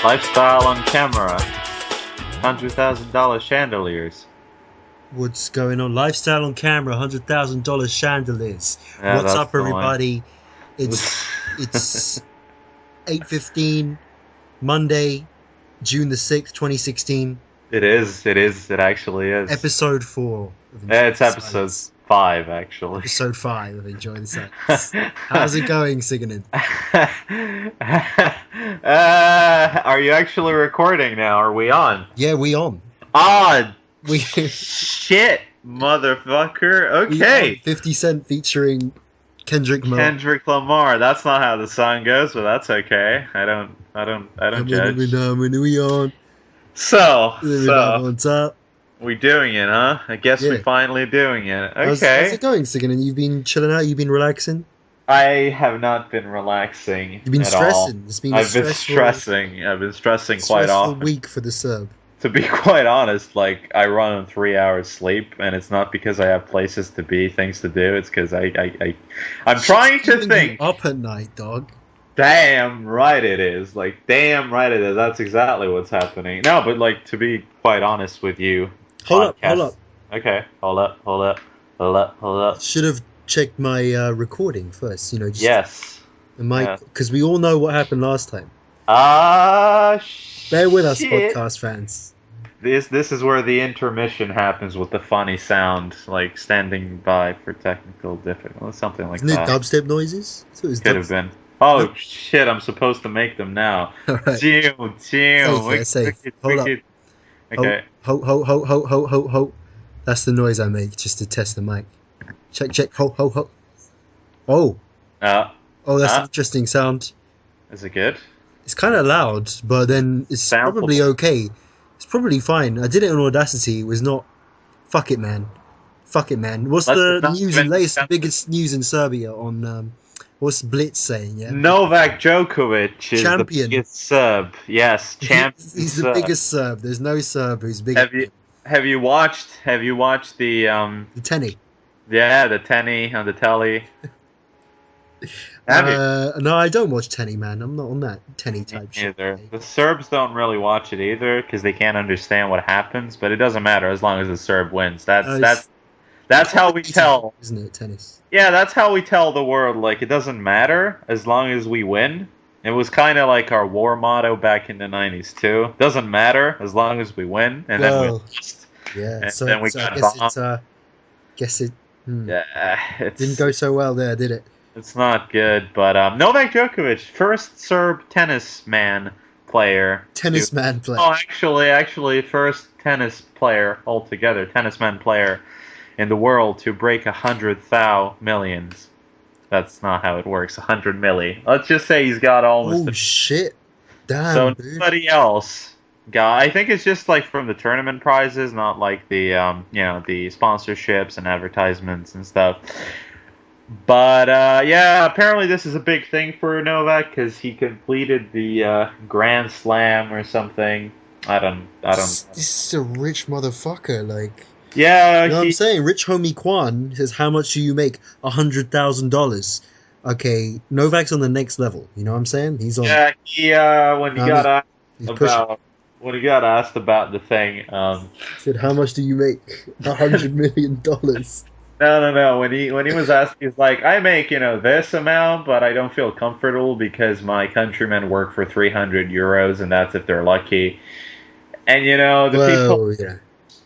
Lifestyle on camera. $100,000 chandeliers. What's going on? Lifestyle on camera, $100,000 chandeliers. Yeah, What's that's up, the one. everybody? It's 8:15, Monday, June the 6th, 2016. It is. It actually is. Episode 4. Of Yeah, it's Enjoy the episode Silence. 5, actually. Episode 5 of Enjoy the Silence. How's it going, Ciganin? Are you actually recording now? Are we on? Yeah, we on. Ah, We shit, motherfucker. Okay. 50 Cent featuring Kendrick Lamar. Kendrick Lamar. That's not how the song goes, but that's okay. I don't judge. We on. So On top. we doing it, huh? I guess Yeah. we finally doing it. Okay. How's it going, Ciganin? You've been chilling out? You've been relaxing? I have not been relaxing. You've been at stressing. all. It's been I've been stressing. I've been stressing quite often. week for the Serb. To be quite honest, like I run on 3 hours sleep, and it's not because I have places to be, things to do. It's because I'm trying to Keeping think. you up at night, dog. Damn right it is. Like damn right it is. That's exactly what's happening. No, but like to be quite honest with you. Hold podcast- up. Okay, hold up. Should have checked my recording first. Just Yes. the mic, Yeah. because we all know what happened last time. Shit. Bear with us, podcast fans. This is where the intermission happens with the funny sound, like standing by for technical difficulties, something like Isn't it that. dubstep noises? I thought it was Could have been. Oh shit! I'm supposed to make them now. Alright. Damn. Safe. Hold up. Okay. Ho. That's the noise I make just to test the mic. Check. Ho. Oh, that's an interesting sound. Is it good? It's kind of loud, but then it's Sample. probably okay. It's probably fine. I did it on Audacity. It was not. Fuck it, man. What's Let's the not news? even- Latest, biggest news in Serbia on what's Blitz saying? Yeah, Novak Djokovic is Champion. the biggest Serb. Yes, champion. He's the biggest Serb. There's no Serb who's bigger. Have you watched the The Tenny. the tenny on the telly? Have you? No, I don't watch Tenny, man. I'm not on that Tenny type shit. Either. The Serbs don't really watch it either because they can't understand what happens. But it doesn't matter as long as the Serb wins. That's how we tell. Isn't it, tennis? Yeah, that's how we tell the world. Like it doesn't matter as long as we win. It was kind of like our war motto back in the '90s too. Doesn't matter as long as we win, and then we lost. Yeah. And So, then we so got I guess bombed. it Yeah, didn't go so well there, did it? It's not good, but Novak Djokovic, first Serb tennis player. Tennis man play. Oh, actually, first tennis player altogether, tennisman player in the world to break 100,000 millions. That's not how it works. 100 milli. Let's just say he's got almost. Oh shit! Damn, So dude. nobody else got. I think it's just like from the tournament prizes, not like the the sponsorships and advertisements and stuff. But yeah, apparently this is a big thing for Novak because he completed the Grand Slam or something. I don't. This is a rich motherfucker. Like, Yeah, you know what I'm saying? Rich homie Kwan says, "How much do you make? $100,000." Okay, Novak's on the next level. You know what I'm saying? He's on. yeah. He when he Um, got asked He's pushing. about the thing. He said, "How much do you make? $100 million." No. When he was asked, he's like, I make this amount, but I don't feel comfortable because my countrymen work for 300 euros, and that's if they're lucky. And people. Yeah.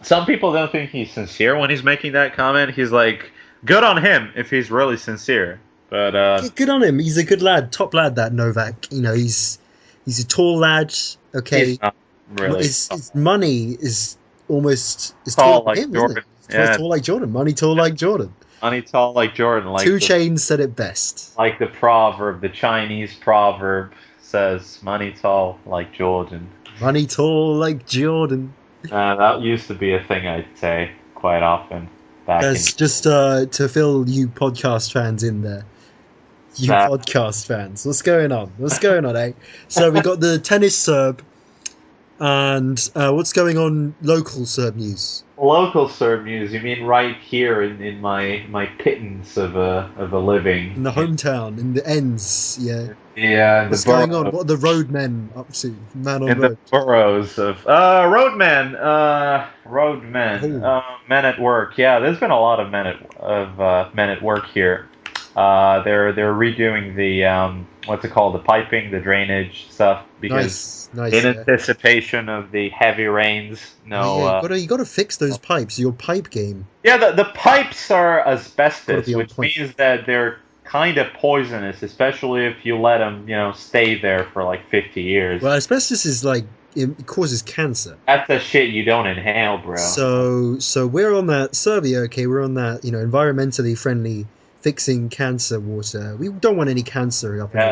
Some people don't think he's sincere when he's making that comment. He's like, good on him if he's really sincere. But Good on him. He's a good lad, top lad. That Novak. He's a tall lad. Okay, he's not really his money is almost as tall tall like him, Jordan. Isn't it? Yeah. Tall like Jordan. Money tall like Jordan. Money tall like Jordan. Like 2 Chainz said it best. Like the proverb, the Chinese proverb says, money tall like Jordan. Money tall like Jordan. That used to be a thing I'd say quite often back That's just to fill you podcast fans in there. You That- podcast fans. What's going on? Eh? So we got the tennis Serb. And what's going on local Serb news? Local Serb news? You mean right here in my pittance of a living? In the hometown, in the ends, yeah. Yeah, the What's going on? borough. What are the roadmen up to? Man on In the road. boroughs of roadmen, Oh, men at work. Yeah, there's been a lot of men at work here. They're redoing the what's it called, the piping, the drainage stuff, because nice, nice. in Yeah. anticipation of the heavy rains. Oh No, yeah, you gotta fix those pipes. Your pipe game. yeah, the pipes are Gotta asbestos, be on which point. means that they're kind of poisonous, especially if you let them, stay there for like 50 years. Well, asbestos is like it causes cancer. That's the shit you don't inhale, bro. So we're on that Serbia. Okay, we're on that. Environmentally friendly fixing cancer water. We don't want any cancer up in here.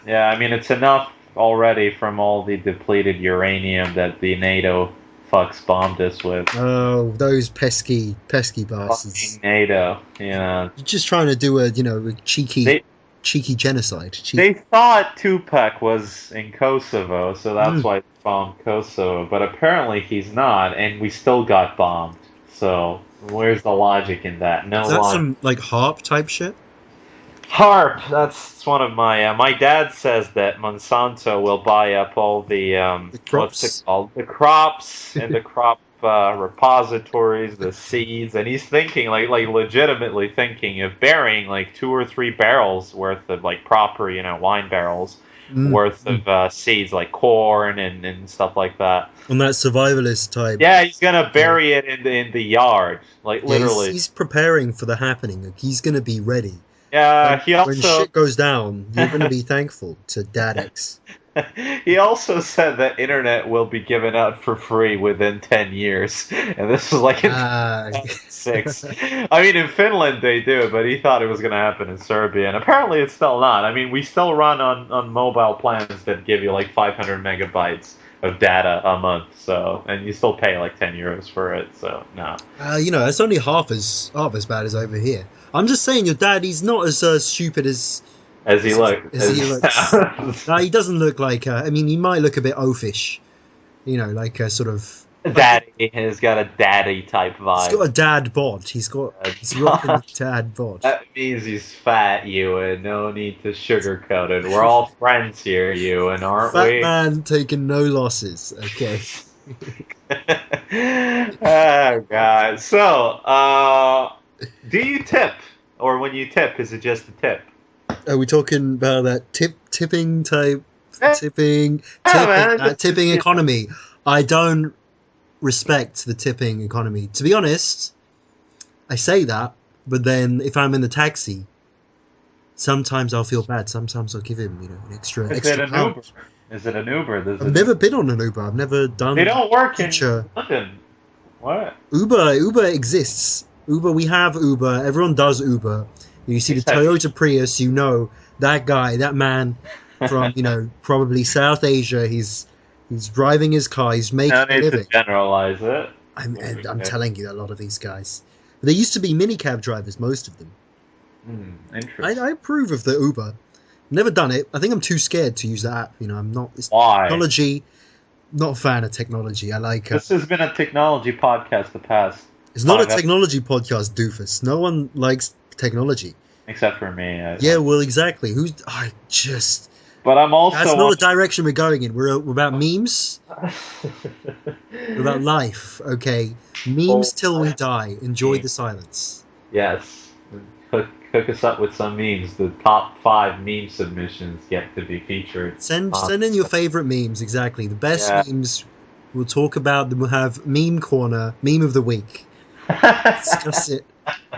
Yeah. I mean, it's enough already from all the depleted uranium that the NATO fucks bombed us with. Oh, those pesky Fucking bastards! NATO, You're just trying to do a cheeky They genocide. they thought Tupac was in Kosovo, so that's Mm. why they bombed Kosovo. But apparently he's not, and we still got bombed. So where's the logic in that? No Is that logic. some like harp type shit? HARP. That's one of my. My dad says that Monsanto will buy up all the The what's it crops. called? The crops and the crop repositories, the seeds, and he's thinking like legitimately thinking of burying like 2 or 3 barrels worth of like proper wine barrels Mm. worth Mm. of seeds like corn and stuff like that. On that survivalist type. Yeah, he's gonna Yeah, bury it in the yard, like yeah. He's, literally. he's preparing for the happening. Like, he's gonna be ready. Yeah, When he when also shit goes down, you're gonna be thankful to Dadex. he also said that internet will be given out for free within 10 years. And this was like in Ah, 2006. I mean, in Finland they do, but he thought it was going to happen in Serbia. And apparently it's still not. I mean, we still run on mobile plans that give you like 500 megabytes of data a month. So, and you still pay like 10 euros for it. So, no. it's only half as bad as over here. I'm just saying, your dad, he's not as stupid As he looked. as he looks. No, he doesn't look like. I mean, he might look a bit oafish. Like a sort of. Daddy has got a daddy type He's got vibe. a dad bod. He's rocking the dad bod. That means he's fat, Ewan. No need to sugarcoat it. We're all friends here, Ewan, aren't Fat we? man taking no losses. Okay. Oh God. So, do you tip, or when you tip, is it just a tip? Are we talking about that tipping type Eh, tipping yeah, man, tipping economy? I don't respect the tipping economy. To be honest, I say that, but then if I'm in the taxi, sometimes I'll feel bad. Sometimes I'll give him, an extra Is it extra an Uber? pound. Is it an Uber? I've never been on an Uber. I've never done They don't work in such a London. What? Uber exists. We have Uber. Everyone does Uber. You see the Except- Toyota Prius, that guy, that man from probably South Asia. He's driving his car. He's making No a need to living. generalize it. I'm telling you, a lot of these guys. They used to be minicab drivers, most of them. Interesting. I approve of the Uber. Never done it. I think I'm too scared to use the app. I'm not. It's Why? technology. Not a fan of technology. I like. This has been a technology podcast the past It's not a 5 technology podcast, doofus. No one likes technology. except for me. Yeah, well, exactly. I just. But I'm also. That's not the direction we're going in. We're about memes. We're about life. Okay, memes till we die. Enjoy the silence. Yes. Hook us up with some memes. The top 5 meme submissions get to be featured. Send in your favorite memes. Exactly, the best Yeah. memes. We'll talk about them. We'll have meme corner, meme of the week. Discuss it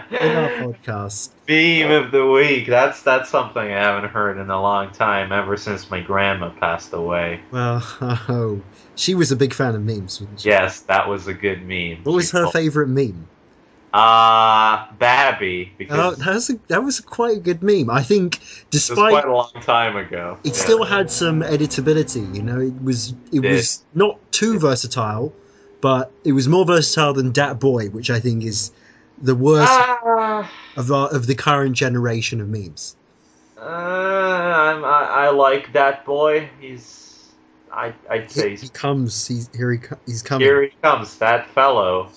in our podcast. Meme of the week. That's something I haven't heard in a long time. Ever since my grandma passed away. Well, she was a big fan of memes, wasn't she? Yes, that was a good meme. What was her favorite meme? Babby. Oh, Because that was quite a good meme. I think, it was despite quite a long time ago. it still had some editability. It was not too versatile, but it was more versatile than Dat Boy, which I think is the worst of the current generation of memes. I like that boy. I'd say He comes. He's coming. here he comes, that fellow.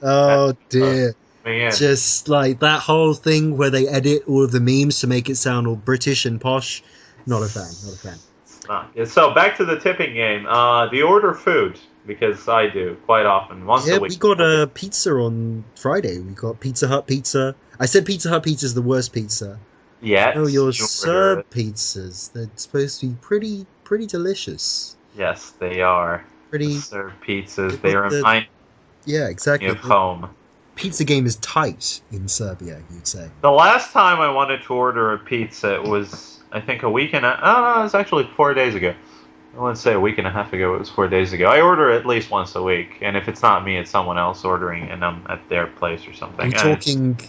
That Oh fellow dear. coming in. Just like that whole thing where they edit all of the memes to make it sound all British and posh. Not a fan. Not a fan. It's not. Yeah, so back to the tipping game. Do you order food? Because I do quite often, once Yeah, a week. we got a pizza on Friday. We got Pizza Hut pizza. I said Pizza Hut pizza is the worst pizza. Yes. Oh, your you order Serb it. pizzas. They're supposed to be pretty delicious. Yes, they are. The Pretty. served pizzas. They've They got the- remind Yeah, me exactly. of home. Pizza game is tight in Serbia, you'd say. The last time I wanted to order a pizza, it was, I think, a week and a... Oh, no, it was actually 4 days ago. I wouldn't say a week and a half ago. It was 4 days ago. I order at least once a week, and if it's not me, it's someone else ordering, and I'm at their place or something. We're talking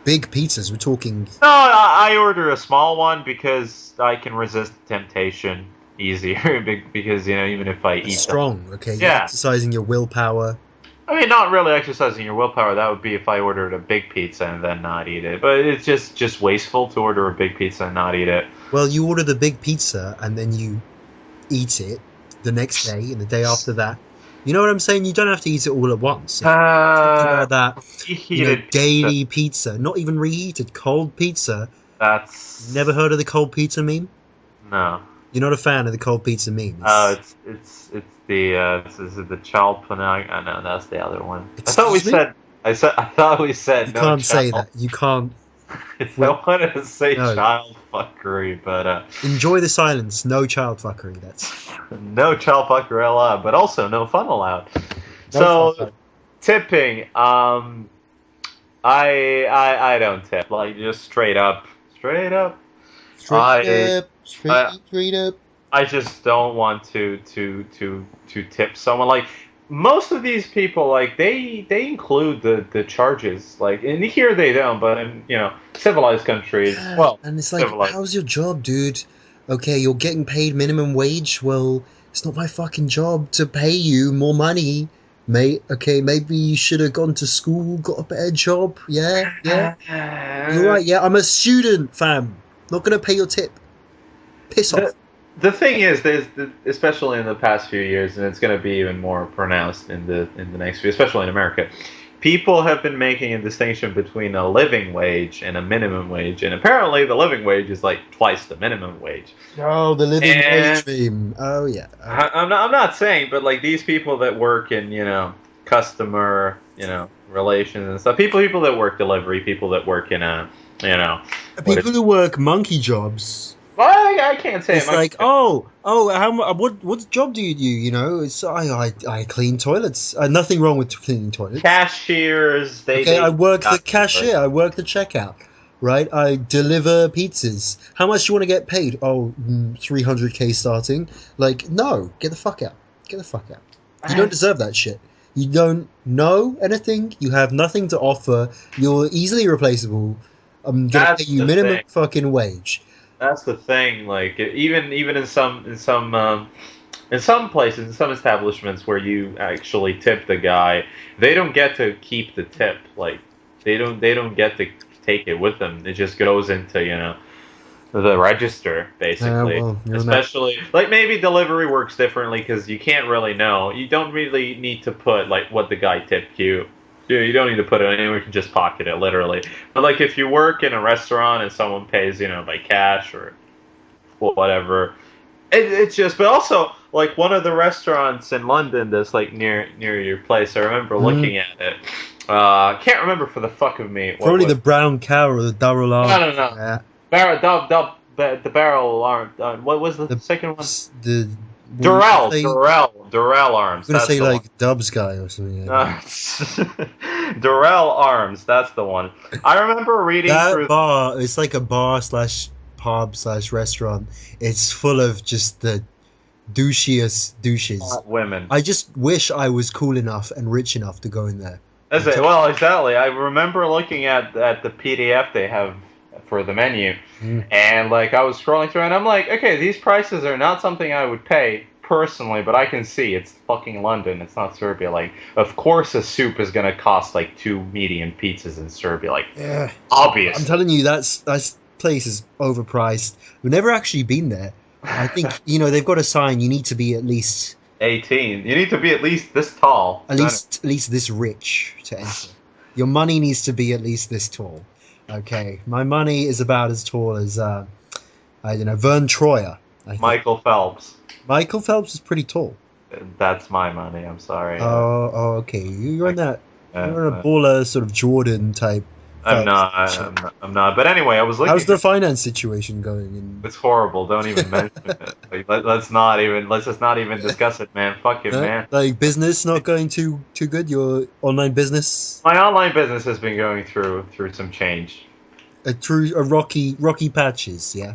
big pizzas. We're talking. No, I order a small one because I can resist temptation easier. Because, you know, even if I eat Strong, okay? You're Yeah. exercising your willpower. I mean, not really exercising your willpower. That would be if I ordered a big pizza and then not eat it. But it's just wasteful to order a big pizza and not eat it. Well, you order the big pizza and then you eat it the next day and the day after that. You know what I'm saying? You don't have to eat it all at once. About that, Reheated daily pizza, not even reheated, cold pizza. That's Never heard of the cold pizza meme? no. You're not a fan of the cold pizza meme. It's the is it the child panag? No, that's the other one. Excuse I me? thought we said You no can't child. say that. You can't. I wanted to say No. child fuckery, but Enjoy the silence. No child fuckery. That's no child fuckery allowed, but also no fun allowed. No so fun. tipping, I don't tip, like just straight up. Straight up. I- Straight up. I just don't want to tip someone. Like most of these people, like they include the charges. Like in here they don't, but in civilized countries, well, And it's like, civilized. how's your job, dude? Okay, you're getting paid minimum wage. Well, it's not my fucking job to pay you more money, mate. Okay, maybe you should have gone to school, got a better job. Yeah. You're right. Yeah, I'm a student, fam. Not gonna pay your tip. Piss off. The thing is, especially in the past few years, and it's going to be even more pronounced in the next few, especially in America, people have been making a distinction between a living wage and a minimum wage, and apparently the living wage is like twice the minimum wage. Oh, the living And- wage meme. Oh yeah. I'm not saying, but like these people that work in customer relations and stuff, people that work delivery, people that work in People who work monkey jobs. well, I can't say It's it much. like, what job do you do? You know, it's I clean toilets. Nothing wrong with cleaning toilets. Cashiers, I work the cashier. I work the checkout. Right, I deliver pizzas. How much do you want to get paid? Oh, 300k starting. Like, no, get the fuck out. Get the fuck out. You don't deserve that shit. You don't know anything. You have nothing to offer. You're easily replaceable. I'm gonna That's pay you the minimum thing. fucking wage. That's the thing. Like even in some places, in some establishments where you actually tip the guy, they don't get to keep the tip. Like they don't get to take it with them. It just goes into the register basically. Well, you're not- Especially like maybe delivery works differently because you can't really know. You don't really need to put like what the guy tipped you. You don't need to put it anywhere. You can just pocket it, literally. But like, if you work in a restaurant and someone pays, by cash or whatever, it's just. But also, like one of the restaurants in London that's like near your place. I remember looking at it. Can't remember for the fuck of me. Probably the brown cow or the double R. No. Yeah. The barrel arm. What was the second one? The Durrell I'm arms. gonna That's say the like one. Dubs guy or something. Yeah. Durrell Arms, that's the one. I remember reading That through. bar, it's like a bar slash pub slash restaurant. It's full of just the douchiest douches. Women. I just wish I was cool enough and rich enough to go in there. That's it. Well, exactly. I remember looking at the PDF they have for the menu, and like I was scrolling through, and I'm like, okay, these prices are not something I would pay personally, but I can see it's fucking London. It's not Serbia. Like, of course, a soup is gonna cost like 2 medium pizzas in Serbia. Like, Yeah. obvious. I'm telling you, that place is overpriced. We've never actually been there, I think they've got a sign. You need to be at least 18. You need to be at least this tall. at least this rich to enter. Your money needs to be at least this tall. Okay, my money is about as tall as I don't know, Vern Troyer. I think Michael Phelps. Michael Phelps is pretty tall. That's my money. I'm sorry. Oh, okay. You're on that. You're on a Uh, baller sort of Jordan type. I'm not. Phelps. I'm not. But anyway, I was looking. How's the finance situation going? It's horrible. Don't even mention it. Like, let's not even. Let's just not even discuss it, man. Fuck it, man. Like business not going too good. Your online business My online business has been going through some change. through a rocky patches. Yeah.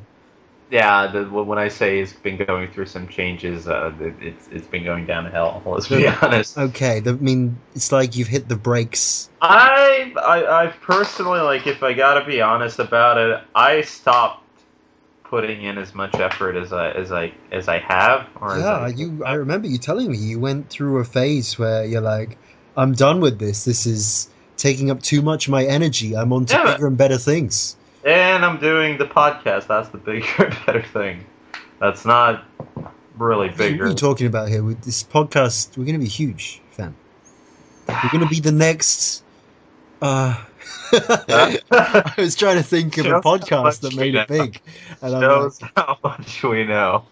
Yeah, when I say it's been going through some changes, it's been going downhill. Let's be honest. Okay. I mean, it's like you've hit the brakes. I personally, like, if I gotta be honest about it, I stopped putting in as much effort as I have. Or Yeah, I remember you telling me you went through a phase where you're like, I'm done with this. This is taking up too much of my energy. I'm on to bigger and better things. And I'm doing the podcast. That's the bigger and better thing. That's not really bigger. What are you talking about here? With this podcast, we're going to be huge, fam. We're going to be the next. I was trying to think of a podcast that made it big, and shows how much we know.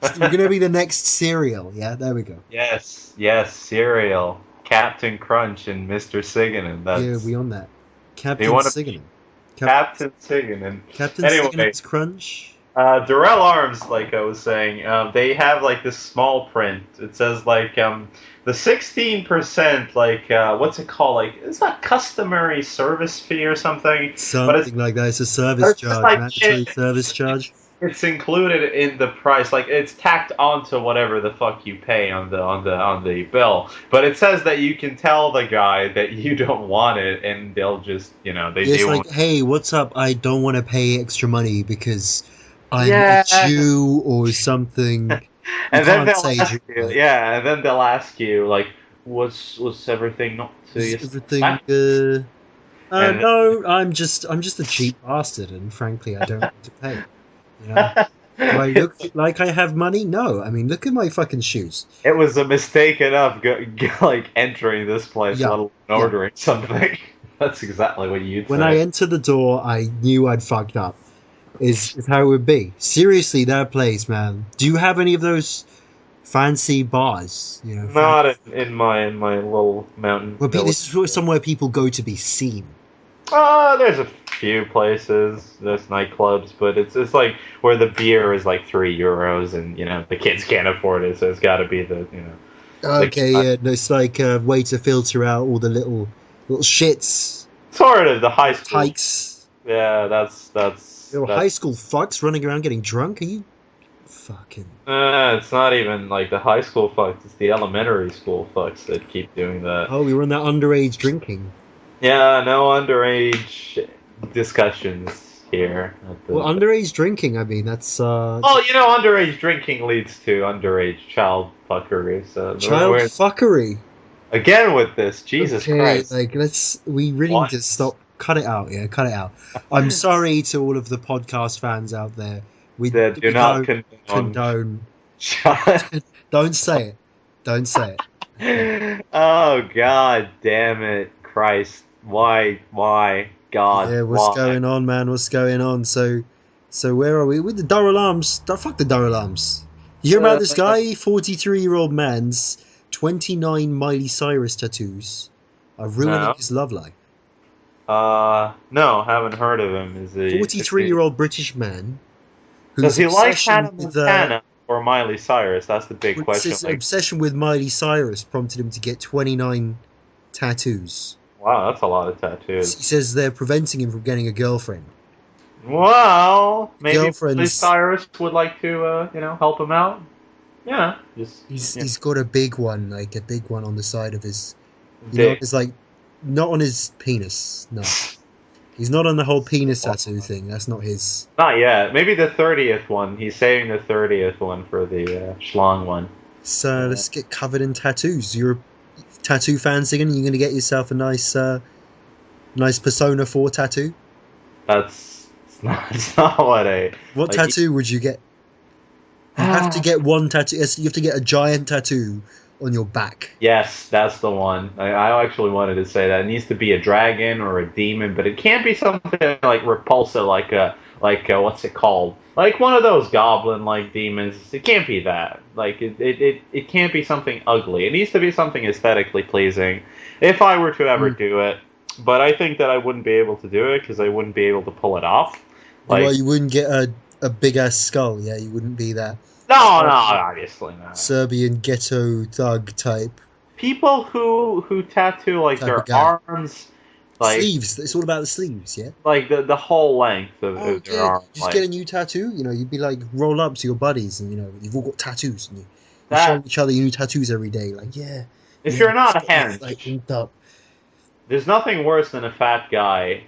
We're going to be the next Serial. Yeah, there we go. Yes, Serial, Captain Crunch, and Mr. Ciganin. Yeah, we on that. Captain Ciganin. Captain Ciganin. Captain Ciganin's Crunch. Durrell Arms, like I was saying, they have like this small print. It says like the 16%, like what's it called? Like it's not customary service fee or something. Something like that. It's a service charge, like, mandatory service charge. It's included in the price, like it's tacked onto whatever the fuck you pay on the bill. But it says that you can tell the guy that you don't want it, and they'll just It's like, hey, what's up? I don't want to pay extra money because I'm a Jew or something. And then they'll ask you, and then they'll ask you like, was everything not to you? Everything. No, I'm just a cheap bastard, and frankly, I don't want to pay. Do I look like I have money? No. I mean, look at my fucking shoes. It was a mistake enough, like entering this place, let alone ordering something. That's exactly what you'd say. When I entered the door, I knew I'd fucked up. Is how it would be. Seriously, that place, man. Do you have any of those fancy bars? Not in my little mountain. Well, this is somewhere people go to be seen. There's a few places. There's nightclubs, but it's like where the beer is like €3, and the kids can't afford it, so it's got to be the Okay, it's like a way to filter out all the little shits. Sort of the high school hikes. Yeah, that's high school fucks running around getting drunk. Are you fucking? It's not even like the high school fucks. It's the elementary school fucks that keep doing that. Oh, we were on that underage drinking. Yeah, no underage discussions here. Well, underage drinking, I mean, that's... underage drinking leads to underage child fuckery, so... Child fuckery? Again with this, Jesus Christ. Like, we really need to stop. Cut it out, cut it out. I'm sorry to all of the podcast fans out there. We do not condone... Don't say it. Don't say it. Oh, God damn it, Christ. Why, God? Yeah, what's going on, man? What's going on? So where are we? With the Durrell Arms. Fuck the Durrell Arms. You hear about this guy? 43-year-old man's 29 Miley Cyrus tattoos are ruining his love life. No, haven't heard of him. Is he 43-year-old British man? Does he like Hannah Montana or Miley Cyrus? That's the big question. His obsession with Miley Cyrus prompted him to get 29 tattoos. Wow, that's a lot of tattoos. He says they're preventing him from getting a girlfriend. Well, maybe Miley Cyrus would like to, help him out. Yeah, he's got a big one, like a big one on the side of his. It's like not on his penis. No, he's not on the whole penis tattoo thing. That's not his. Not yet. Maybe the 30th one. He's saving the 30th one for the schlong one. So let's get covered in tattoos. You're a tattoo fan, Ciganin? You're going to get yourself a nice Persona 4 tattoo? It's not what What tattoo would you get? You have to get one tattoo. You have to get a giant tattoo on your back. Yes, that's the one. I actually wanted to say that it needs to be a dragon or a demon, but it can't be something like repulsive, like what's it called? Like one of those goblin-like demons. It can't be that. Like it can't be something ugly. It needs to be something aesthetically pleasing. If I were to ever do it, but I think that I wouldn't be able to do it because I wouldn't be able to pull it off. Like, Well, you wouldn't get a big ass skull. Yeah, you wouldn't be that. no, obviously not. Serbian ghetto thug type. People who tattoo like Type their of guy. arms, like Sleeves. It's all about the sleeves. Yeah. like the whole length of Oh their yeah. arm. Just Like, get a new tattoo. You know, you'd be like roll up to your buddies, and you know you've all got tattoos, and you that show each other your new tattoos every day. Like yeah. if yeah, you're not it's a got this, hench, like inked up. there's nothing worse than a fat guy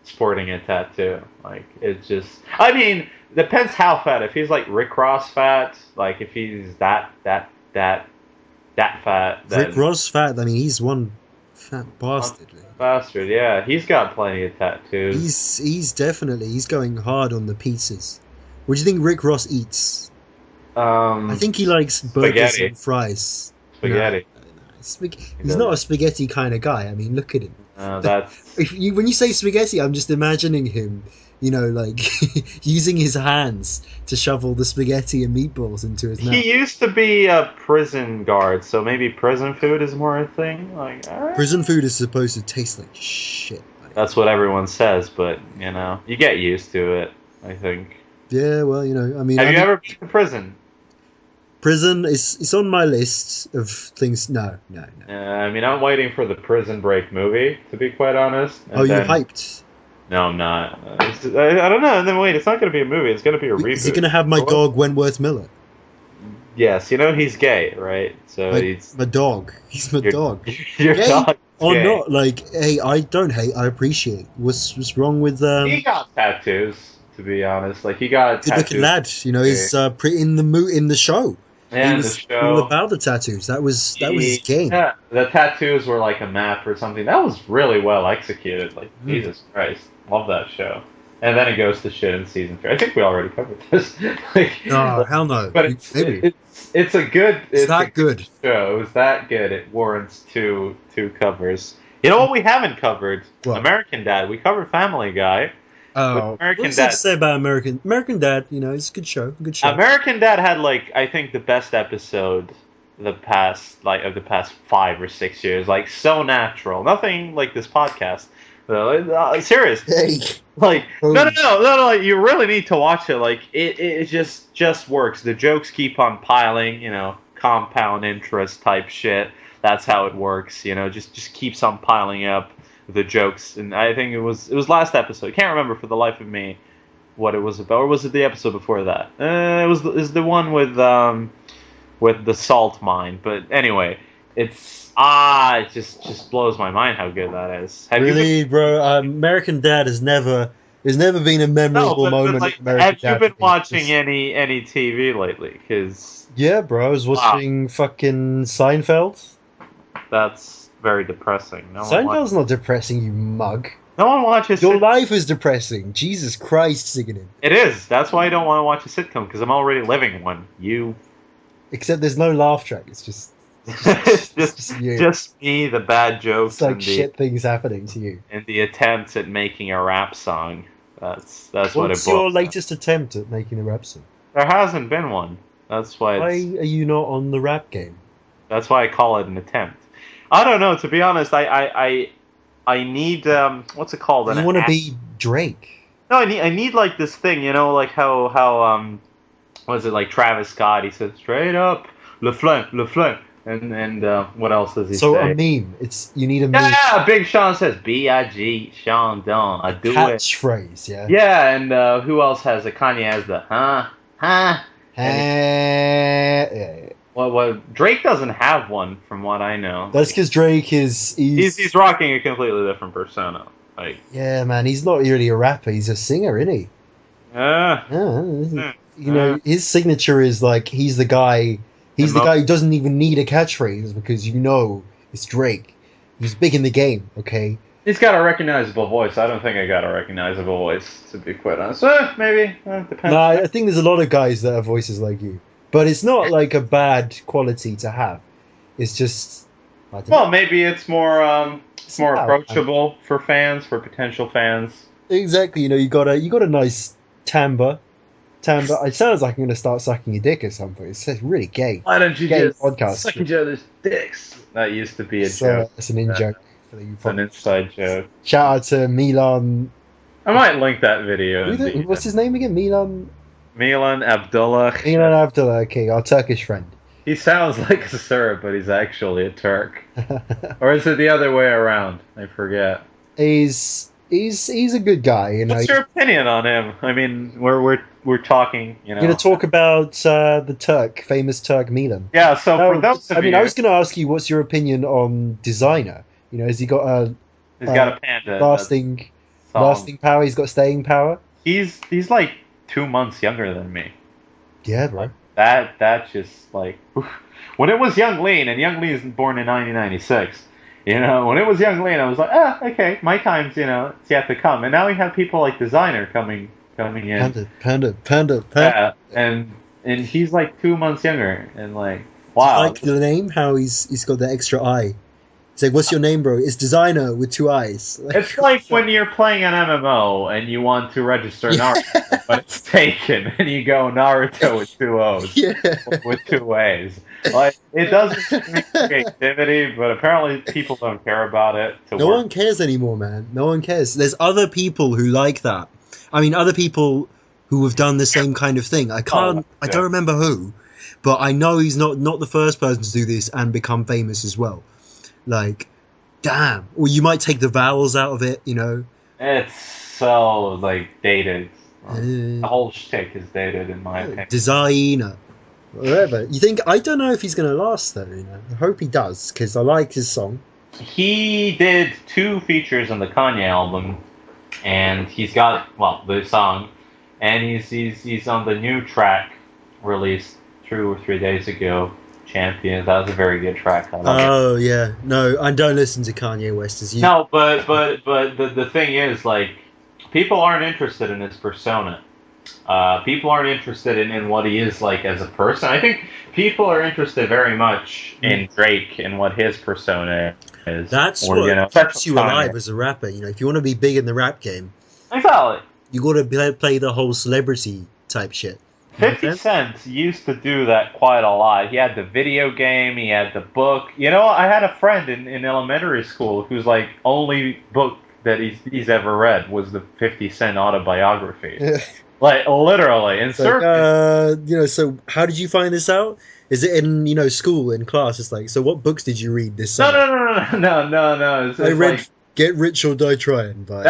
sporting a tattoo. Like it's just, I mean, depends how fat. If he's like Rick Ross fat, like if he's that fat, then Rick Ross fat. I mean, he's one fat bastard. bastard. Yeah, he's got plenty of tattoos. He's going hard on the pizzas. What do you think Rick Ross eats? I think he likes burgers Spaghetti. and fries. Spaghetti. He's not a spaghetti kind of guy. I mean, look at him. That's When you say spaghetti, I'm just imagining him, you know, like using his hands to shovel the spaghetti and meatballs into his mouth. he used to be a prison guard, so maybe prison food is more a thing. Like Prison food is supposed to taste like shit. Like, that's what everyone says, but you know, you get used to it. I think. yeah, well, you know, I mean, Have you ever been to prison? prison is it's on my list of things. No. I mean, I'm waiting for the Prison Break movie, to be quite honest. And Oh, you're then- hyped. No, I'm not. I don't know. And then wait, it's not going to be a movie. It's going to be a reboot. Is he gonna have my dog Wentworth Miller? Yes, you know he's gay, right? So he's My dog. He's my your, dog. Your Gay dog. or gay. not? Like, hey, I don't hate. I appreciate. What's wrong with He got tattoos, to be honest. Like he got good looking tattoos. lad? You know, he's pretty in the show. Yeah, he in was the show. all about the tattoos. That was his game. Yeah, the tattoos were like a map or something. That was really well executed. Like Jesus Christ, love that show. And then it goes to shit in season 3. I think we already covered this. Oh hell no! But Maybe it's a good. it's a that good. show. It was that good. It warrants two covers. You know what we haven't covered? What? American Dad. We covered Family Guy. Oh, American what's there Dad. to say about American Dad? You know, it's a good show. Good show. American Dad had like I think the best episode of the past 5 or 6 years. Like so natural. Nothing like this podcast. Serious. Hey, Like Oh. no. Like, you really need to watch it. Like it just works. The jokes keep on piling. You know, compound interest type shit. That's how it works. You know, just keeps on piling up the jokes. And I think it was last episode. Can't remember for the life of me what it was about. Or was it the episode before that? It was the one with the salt mine. But anyway, it just blows my mind how good that is. Have you been- really, bro? American Dad has never. There's never been a memorable moment. like, in American have you Dad been for me. watching Just- any TV lately? Because Yeah, bro. I was watching fucking Seinfeld. that's very depressing. Seinfeld's not depressing, you mug. No one watches. Your life is depressing. Jesus Christ, Ciganin. It is. That's why I don't want to watch a sitcom because I'm already living one. You, Except there's no laugh track. It's just it's just you. just me, the bad jokes, It's like and shit things happening to you. the attempts at making a rap song. That's what it What's boils your down. latest attempt at making a rap song? There hasn't been one. That's why. Why It's, are you not on the rap game? that's why I call it an attempt. I don't know. To be honest, I need what's it called? You want to be Drake. No, I need like this thing, you know, like how was it like Travis Scott? He said straight up, Le Flame, and what else does he So say? a meme. You need a meme. Yeah, Big Sean says B.I.G. Sean Don. I do it. Catchphrase, yeah. Yeah, and who else has it? Kanye has the Yeah. Well, Drake doesn't have one, from what I know. That's because Drake is He's rocking a completely different persona. Like, yeah, man. He's not really a rapper. He's a singer, isn't he? uh, Yeah. You know, his signature is like he's the guy. He's the guy who doesn't even need a catchphrase because you know it's Drake. He's big in the game. Okay. he's got a recognizable voice. I don't think I got a recognizable voice, to be quite honest. Maybe. Depends. Nah, I think there's a lot of guys that have voices like you. but it's not like a bad quality to have. It's just, I don't know. Well, maybe it's more It's more loud, man. approachable for fans, for potential fans. Exactly. You know, you got a nice timbre. Timbre. It sounds like I'm going to start sucking your dick at some point. It's really gay. Why don't you Gay just podcast. suck each other's dicks? That used to be a joke. It's an in joke. For you It's an inside joke. Shout out to Milan. I might link that video. What's his name again? Milan Abdullah. Milan Abdullah. Okay, our Turkish friend. He sounds like a Serb, but he's actually a Turk. Or is it the other way around? I forget. He's a good guy. You know. What's your opinion on him? I mean, we're talking. You know, You're gonna talk about the famous Turk Milan. Yeah. So for those of I mean, you, I was gonna ask you, what's your opinion on designer? You know, has he got he's got a panda. lasting power? He's got staying power. He's like 2 months younger than me. Yeah, bro. That just like when it was Young Lean, and Young Lean is born in 1996. You know, when it was Young Lean, I was like, okay, my time's it's yet to come. And now we have people like Designer coming in. Panda. Yeah, and he's like 2 months younger, and like, wow. Like the name, how he's got the extra eye. It's like, what's your name, bro? It's Designer with 2 eyes. It's like when you're playing an MMO and you want to register Naruto, but it's taken, and you go Naruto with 2 O's, with 2 A's. Like, it doesn't make creativity, but apparently people don't care about it. No one cares anymore, man. No one cares. There's other people who like that. I mean, other people who have done the same kind of thing. I don't remember who, but I know he's not the first person to do this and become famous as well. Like, damn. Or you might take the vowels out of it, you know. It's so, like, dated. The whole shtick is dated, in my opinion. Designer. Whatever. I don't know if he's going to last, though, you know. I hope he does, because I like his song. He did 2 features on the Kanye album, and he's got, the song, and he's on the new track released 2 or 3 days ago. Champions. That was a very good track. Oh yeah, no, I don't listen to Kanye West as you. No, but the thing is, like, people aren't interested in his persona. People aren't interested in what he is like as a person. I think people are interested very much in Drake and what his persona is. That's what keeps you alive as a rapper. You know, if you want to be big in the rap game, exactly, you got to play the whole celebrity type shit. 50 Cent used to do that quite a lot. He had the video game, he had the book. You know, I had a friend in elementary school whose, like, only book that he's ever read was the 50 Cent autobiography. Yeah. Like, literally. And so how did you find this out? Is it in, school, in class? It's like, so what books did you read this summer? No. I read Get Rich or Die Trying by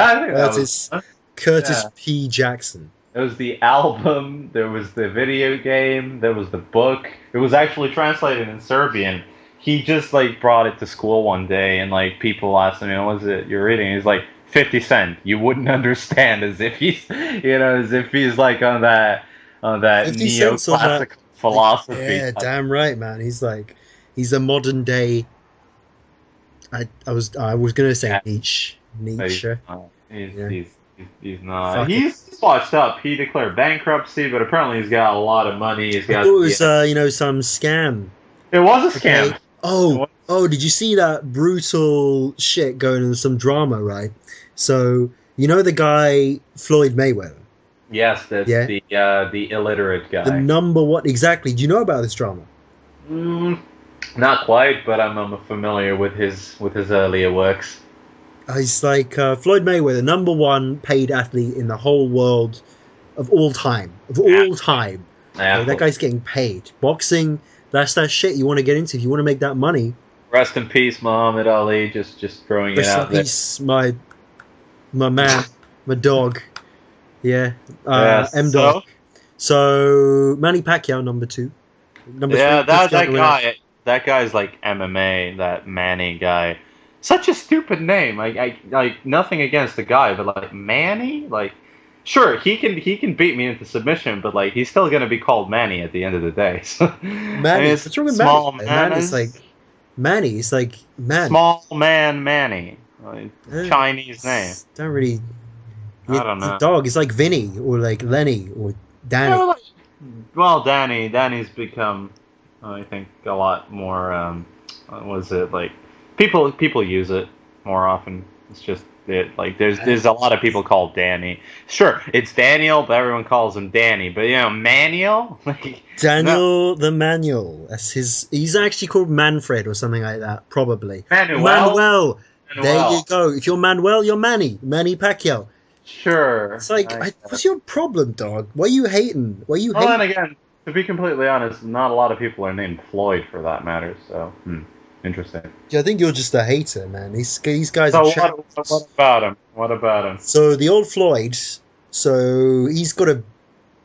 Curtis P. Jackson. There was the album, there was the video game, there was the book. It was actually translated in Serbian. He just, like, brought it to school one day, and, like, people asked him, what is it you're reading? He's like, 50 Cent. You wouldn't understand, as if he's like on that neoclassical philosophy. Yeah, damn right, man. He's a modern day. I was gonna say Nietzsche. He's not. He's washed up. He declared bankruptcy, but apparently he's got a lot of money. He's got. It was some scam. It was a scam. Okay. Oh, did you see that brutal shit going in some drama, right? So, the guy Floyd Mayweather? Yes, that's the illiterate guy. The number one, exactly. Do you know about this drama? Not quite, but I'm familiar with his earlier works. He's like Floyd Mayweather, number one paid athlete in the whole world of all time. Yeah. That guy's getting paid. Boxing, that's that shit you want to get into if you want to make that money. Rest in peace, Muhammad Ali. Just throwing it out there. Rest in peace, my man, my dog. Yeah. M-Dog. So Manny Pacquiao, number 2. Number 3. That guy. That guy's like MMA. That Manny guy. Such a stupid name. I nothing against the guy, but like Manny, like, sure, he can beat me into submission, but like he's still gonna be called Manny at the end of the day. So, Manny, what's wrong with Manny? Manny's like Manny. It's like man. Small man Manny. Like, Chinese name. Don't really. I don't know. The dog is like Vinny or like Lenny or Danny. Well, Danny's become, I think, a lot more. Was it like people use it more often? It's just it like there's a lot of people called Danny. Sure, it's Daniel, but everyone calls him Danny. But Manuel, like no, Daniel the Manual. That's his. He's actually called Manfred or something like that, probably. Manuel, Manuel. There you Manuel. go. If you're Manuel, you're Manny Pacquiao. Sure. It's like, what's your problem, dog? Why are you hating? Why are you Well, then hating? again, to be completely honest, not a lot of people are named Floyd for that matter. So, interesting. Yeah, I think you're just a hater, man. These guys are So what trash. about him? What about him? So the old Floyd, so he's got a.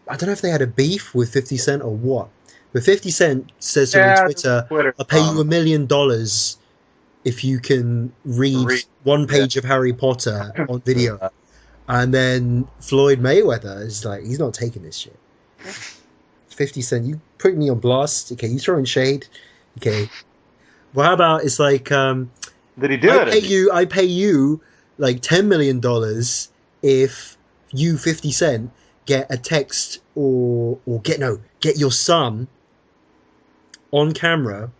I don't know if they had a beef with 50 Cent or what, but 50 Cent says to him on Yeah, Twitter, Twitter. "I'll pay you $1 million if you can read one Yeah. page of Harry Potter on video." And then Floyd Mayweather is like, he's not taking this shit. 50 Cent, you put me on blast. Okay, you throwing shade. Okay. Well, how about it's like, Did he do it? I pay you like $10 million if you 50 Cent get a text or get your son on camera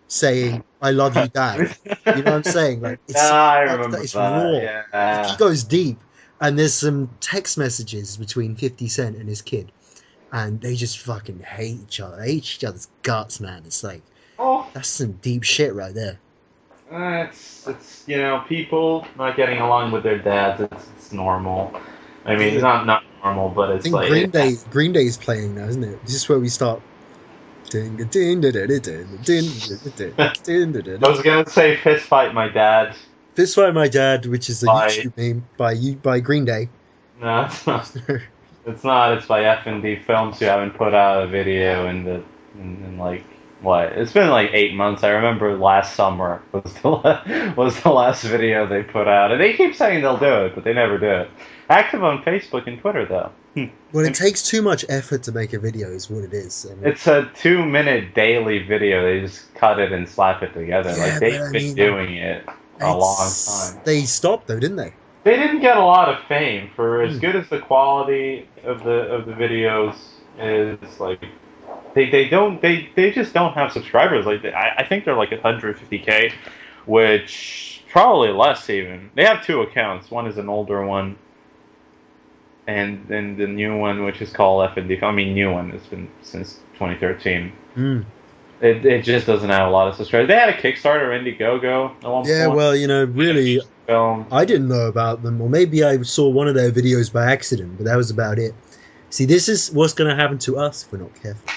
saying I love you, Dad. You know what I'm saying? Like I remember it's that. raw. Yeah. He goes deep, and there's some text messages between 50 Cent and his kid, and they just fucking hate each other. They hate each other's guts, man. It's like Oh, that's some deep shit right there. it's people not getting along with their dads. It's normal. I mean, Yeah. it's not normal, but I it's think like Green Day is playing now, isn't it? This is where we start. I was gonna say fist fight my dad. Fist Fight My Dad, which is a By YouTube name by Green Day. no, it's not. It's not. It's by F&D Films who haven't put out a video in like what? It's been like 8 months. I remember last summer was the last video they put out, and they keep saying they'll do it, but they never do it. Active on Facebook and Twitter though. Well, it takes too much effort to make a video, is what it is. I mean, It's a 2-minute daily video. They just cut it and slap it together. Yeah, Like they've but I been mean, doing it a long time. They stopped though, didn't they? They didn't get a lot of fame for as good as the quality of the videos is. Like they just don't have subscribers. Like I think they're like 150K, which probably less even. They have two accounts. One is an older one, and then the new one, which is called F&D. I mean, new one. It's been since 2013. Mm. It just doesn't have a lot of subscribers. They had a Kickstarter, Indiegogo, at one Yeah, point. well, really, Film. I didn't know about them, or maybe I saw one of their videos by accident, but that was about it. See, this is what's going to happen to us if we're not careful.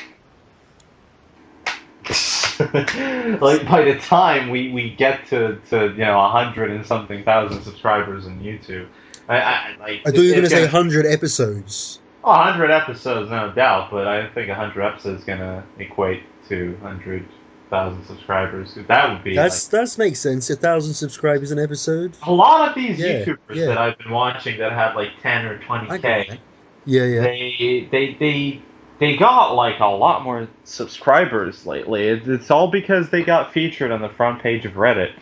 Like by the time we get to 100 and something thousand subscribers on YouTube, I thought you were going to say 100 episodes. 100 episodes, no doubt, but I think 100 episodes is gonna equate to 100,000 subscribers. That would be That makes sense. 1,000 subscribers an episode. a lot of these Yeah, YouTubers yeah. that I've been watching that have like 10 or I get that. 20K. Yeah. They got like a lot more subscribers lately. It's all because they got featured on the front page of Reddit.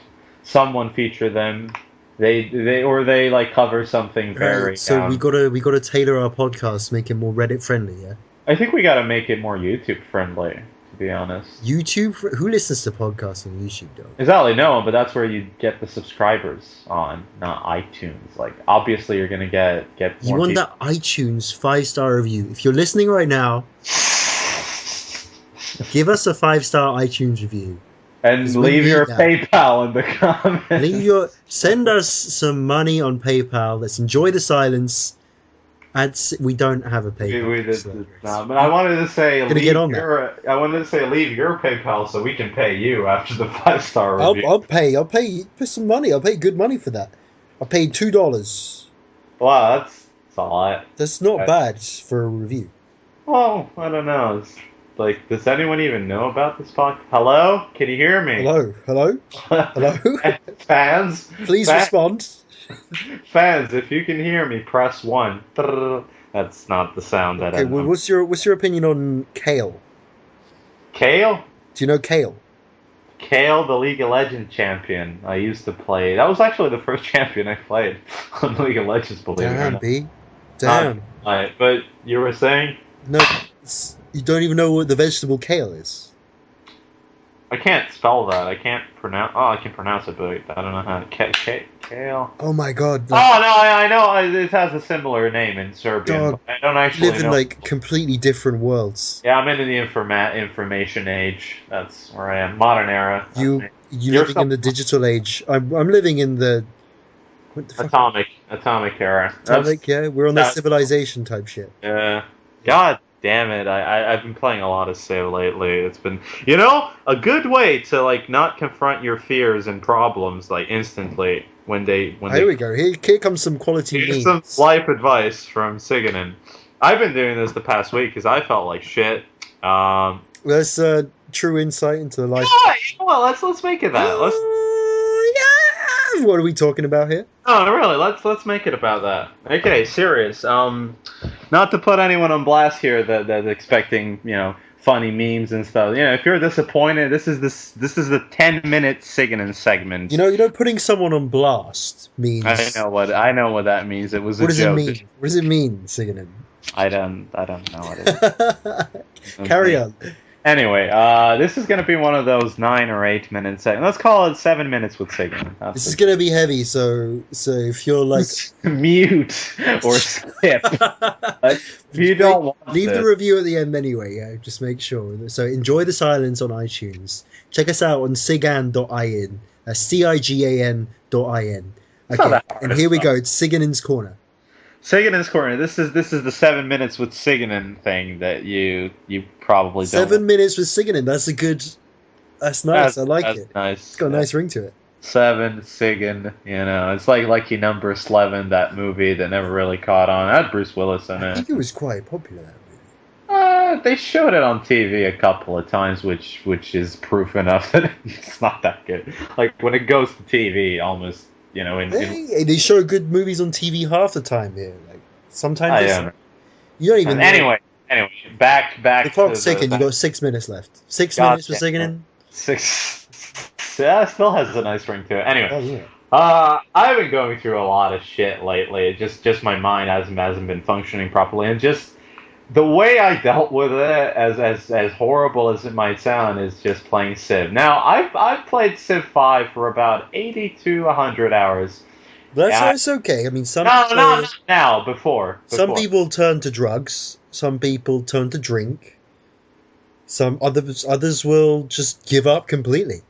Someone featured them. They like cover something very. Right, so we gotta tailor our podcast, make it more Reddit friendly. Yeah. I think we got to make it more YouTube friendly. To be honest, YouTube. Who listens to podcasts on YouTube, though? exactly no, but that's where you get the subscribers on, not iTunes. Like obviously you're gonna get You more want people. that iTunes 5-star review. If you're listening right now, give us a 5-star iTunes review. And Because we leave need your that. PayPal in the comments. Send us some money on PayPal. Let's enjoy the silence. We don't have a PayPal. So No, but I wanted to say Gonna get on leave your PayPal so we can pay you after the 5-star review. I'll pay some money. I'll pay good money for that. I paid $2. Wow, that's a lot. That's not bad for a review. Well, I don't know. It's like, does anyone even know about this podcast? Hello? Can you hear me? Hello. Fans? Please Fans? respond. Fans, if you can hear me, press 1. That's not the sound that Okay, well, what's your opinion on Kale? Kale? Do you know Kale? Kale, the League of Legends champion. I used to play. That was actually the first champion I played on League of Legends, believe it or Damn, not. B. Damn. But you were saying? No, You don't even know what the vegetable kale is. I can't spell that. I can't pronounce. Oh, I can pronounce it, but I don't know how to. Kale. Oh my god, Oh no, I know it has a similar name in Serbian, dog! but I don't You live actually in know. like completely different worlds. Yeah, I'm into the information age. That's where I am. Modern era. That's You me. you You're living in still the digital age. I'm living in the what the fuck? atomic era. Atomic, yeah. We're on that That's civilization type shit. yeah. Yeah. God damn it! I've been playing a lot of Civ lately. It's been a good way to like not confront your fears and problems like instantly when Here they we go. Here comes some quality here's some memes. life advice from Ciganin. I've been doing this the past week because I felt like shit. That's true insight into the life. Let's make it that. Let's Yeah. What are we talking about here? no, really. Let's make it about that. Okay, serious. Not to put anyone on blast here that's expecting funny memes and stuff. If you're disappointed, this is the 10-minute Ciganin segment. Putting someone on blast means. I know what that means. It was What a does it joke. mean? What does it mean, Ciganin? I don't know what it is. Carry on. Anyway, this is going to be one of those 9 or 8 minute segments. Let's call it 7 minutes with Ciganin. This is gonna be heavy, so if you're like mute or skip. If you don't want leave this. the review at the end anyway, yeah. Just make sure. So enjoy the silence on iTunes. Check us out on cigan.in. cigan.in. not Okay, that hard and to here we spell. go. It's Ciganin's Corner. Ciganin's Corner. This is the 7 minutes with Ciganin thing that you probably don't. 7 minutes with Ciganin. That's a good. That's nice. I like that's it. Nice. It's got a nice ring to it. 7 Cigan. It's like Lucky Number 11, that movie that never really caught on. It had Bruce Willis in I it. think it was quite popular. That movie. They showed it on TV a couple of times, which is proof enough that it's not that good. Like when it goes to TV, almost They show good movies on TV half the time here. Like sometimes you don't even. Anyway, back The clock's to ticking. You got 6 minutes left. 6 God minutes for damn Ciganin. 6. Yeah, it still has a nice ring to it. Anyway, Oh yeah. I've been going through a lot of shit lately. It just my mind hasn't been functioning properly, and just the way I dealt with it, as horrible as it might sound, is just playing Civ. Now I've played Civ 5 for about 80 to 100 hours. That's okay. I mean, Not now. Before. Some people turn to drugs. Some people turn to drink. Some others will just give up completely.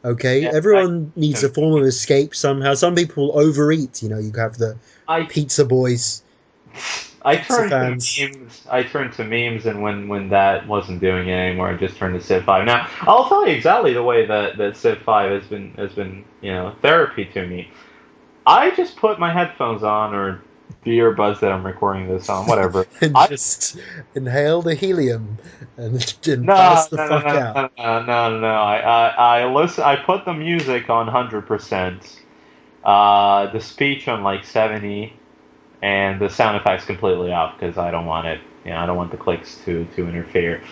Okay, Yeah, everyone needs a form of escape somehow. Some people overeat. You have the pizza boys. I pizza turned to memes. I turned to memes, and when that wasn't doing it anymore, I just turned to Civ 5. Now I'll tell you exactly the way that Civ 5 has been therapy to me. I just put my headphones on or the earbuds that I'm recording this on, whatever. And just inhale the helium and pass the fuck out. No. I listen. I put the music on 100%. The speech on like 70, and the sound effects completely off because I don't want it. I don't want the clicks to interfere.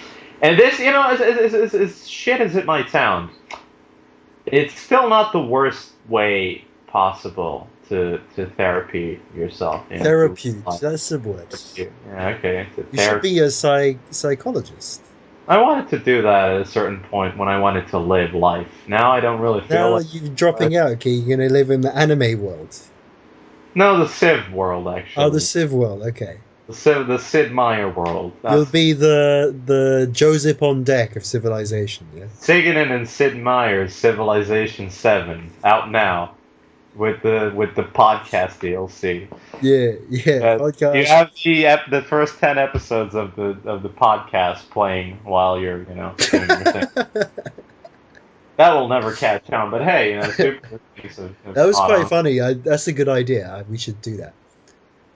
And this, as shit as it might sound, it's still not the worst way possible to therapy yourself. Therapeutic. That's the word. Yeah, okay. You should be a psychologist. I wanted to do that at a certain point when I wanted to live life. Now I don't really feel now like... you're dropping out, okay? You're going to live in the anime world. No, the Civ world, actually. Oh, the Civ world, okay. The Sid Meier world. You'll be the Joseph on deck of Civilization, yeah? Ciganin and Sid Meier's Civilization 7, out now. With the podcast DLC. Yeah. Podcast. You have the first 10 episodes of the podcast playing while you're doing your thing. That will never catch on, but hey, super that was quite funny. That's a good idea. We should do that.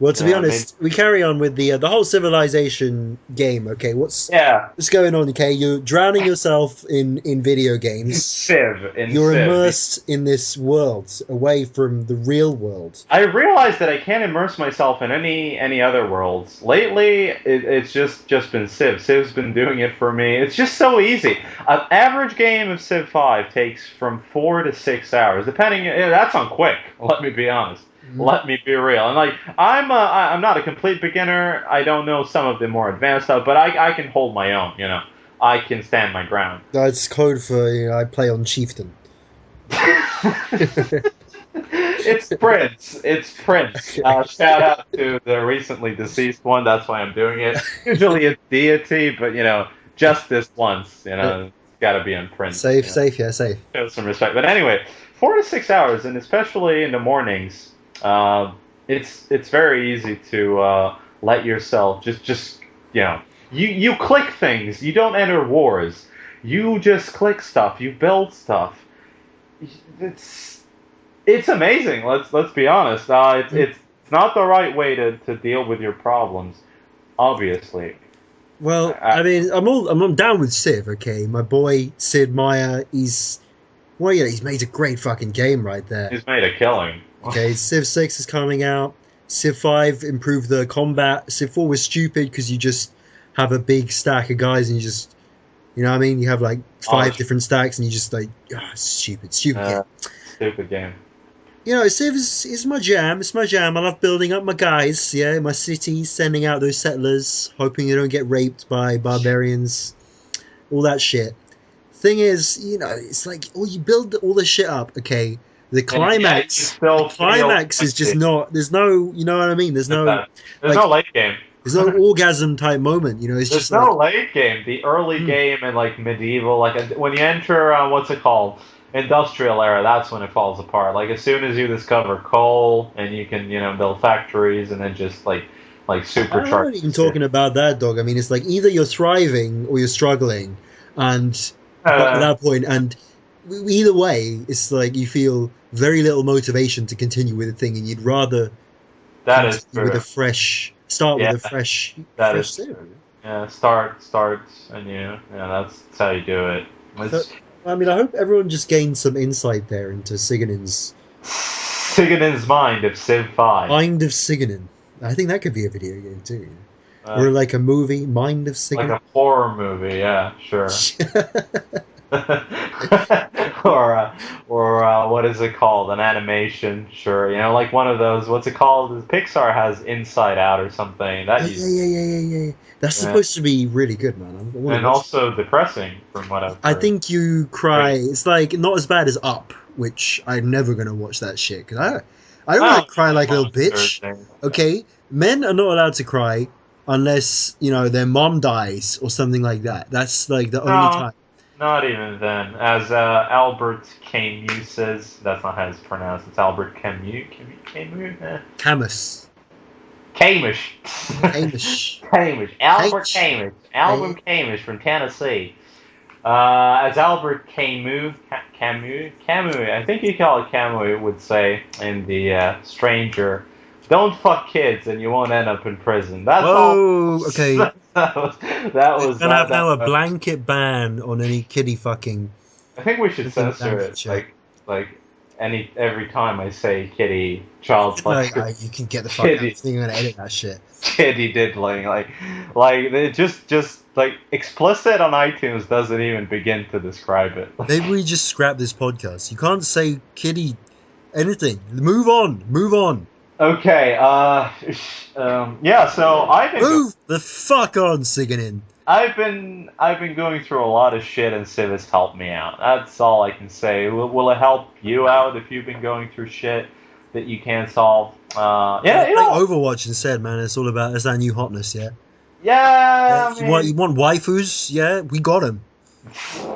Well, to be honest, we carry on with the whole Civilization game. Okay, what's going on? Okay, you're drowning yourself in video games. You're immersed in this world, away from the real world. I realized that I can't immerse myself in any other worlds. Lately, it's just been Civ. Civ's been doing it for me. It's just so easy. An average game of Civ 5 takes from 4 to 6 hours, depending. That's on quick. Let me be honest. Let me be real. And like, I'm not a complete beginner. I don't know some of the more advanced stuff, but I can hold my own. You know, I can stand my ground. That's code for I play on chieftain. It's Prince. It's Prince. Shout out to the recently deceased one. That's why I'm doing it. Usually it's deity, but just this once. It's got to be on Prince. Safe, safe. Show some respect. But anyway, 4 to 6 hours, and especially in the mornings, it's very easy to let yourself just you click things. You don't enter wars. You just click stuff. You build stuff. It's amazing. Let's be honest. It's not the right way to deal with your problems, obviously. Well, I mean, I'm down with Civ. Okay, my boy Sid Meier. He's made a great fucking game right there. He's made a killing. Okay, Civ 6 is coming out. Civ 5 improved the combat. Civ 4 was stupid because you just have a big stack of guys and you just, you know what I mean? You have like 5 different stacks and you just like, stupid game. Stupid game. Civ is my jam. It's my jam. I love building up my guys, my cities, sending out those settlers, hoping they don't get raped by barbarians, all that shit. Thing is, it's like, you build all this shit up, okay? The climax is just not. There's no, you know what I mean. There's no. There's no late game. There's no orgasm type moment. It's there's just no late game. The early game and like medieval, like when you enter, what's it called? Industrial era, that's when it falls apart. Like as soon as you discover coal and you can build factories and then just like supercharge. I'm not even talking about that, dog. I mean, it's like either you're thriving or you're struggling, and at that point, and either way, it's like you feel very little motivation to continue with the thing, and you'd rather that is true. With a fresh start with a fresh. That is true. Yeah, start, and that's how you do it. I mean, I hope everyone just gained some insight there into Ciganin's mind of Civ 5. Mind of Ciganin. I think that could be a video game too. Or like a movie, Mind of Ciganin. Like a horror movie, yeah, sure. or what is it called? An animation, sure. Like one of those. What's it called? Pixar has Inside Out or something. Yeah. That's supposed to be really good, man. And also depressing, from what I've heard. I think you cry. It's like not as bad as Up, which I'm never gonna watch that shit because I don't want to cry like a little bitch. Okay, men are not allowed to cry unless their mom dies or something like that. That's like the only time. Not even then. As Albert Camus says, that's not how it's pronounced. It's Albert Camus. Camus. Albert Camus. Albert Camus from Tennessee. As Albert Camus, I think you call it Camus, would say in The Stranger, don't fuck kids and you won't end up in prison. That's all. Okay. that was gonna have now a blanket ban on any kiddie fucking. I think we should censor it. Like every time I say kitty, child play. You can get the fuck out. I think I'm gonna edit that shit. Kitty diddling, like it just like explicit on iTunes doesn't even begin to describe it. Maybe we just scrap this podcast. You can't say kitty anything. Move on. Okay, yeah. So I've been move the fuck on, Ciganin. I've been going through a lot of shit, and Civ has helped me out. That's all I can say. Will it help you out if you've been going through shit that you can't solve? Yeah, Overwatch instead, man. It's all about that new hotness, yeah. Yeah. You want waifus? Yeah, we got them.